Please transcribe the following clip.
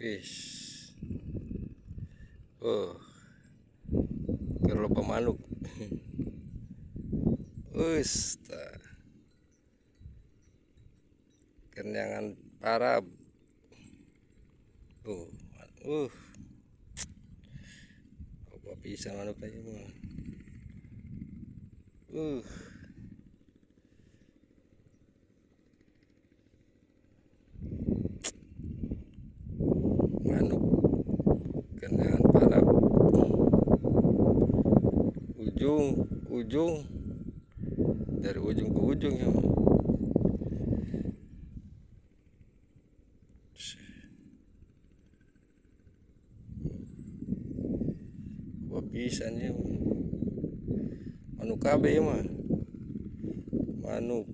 Wis. Oh, karo pemanuk. Wis, kenyangan parah. Oh, apa bisa manuk aja mah. Uh, manuk kenyangan parah. Ujung dari ujung ke ujung ya. Apa bisa nih manuk KB ya mah. Manuk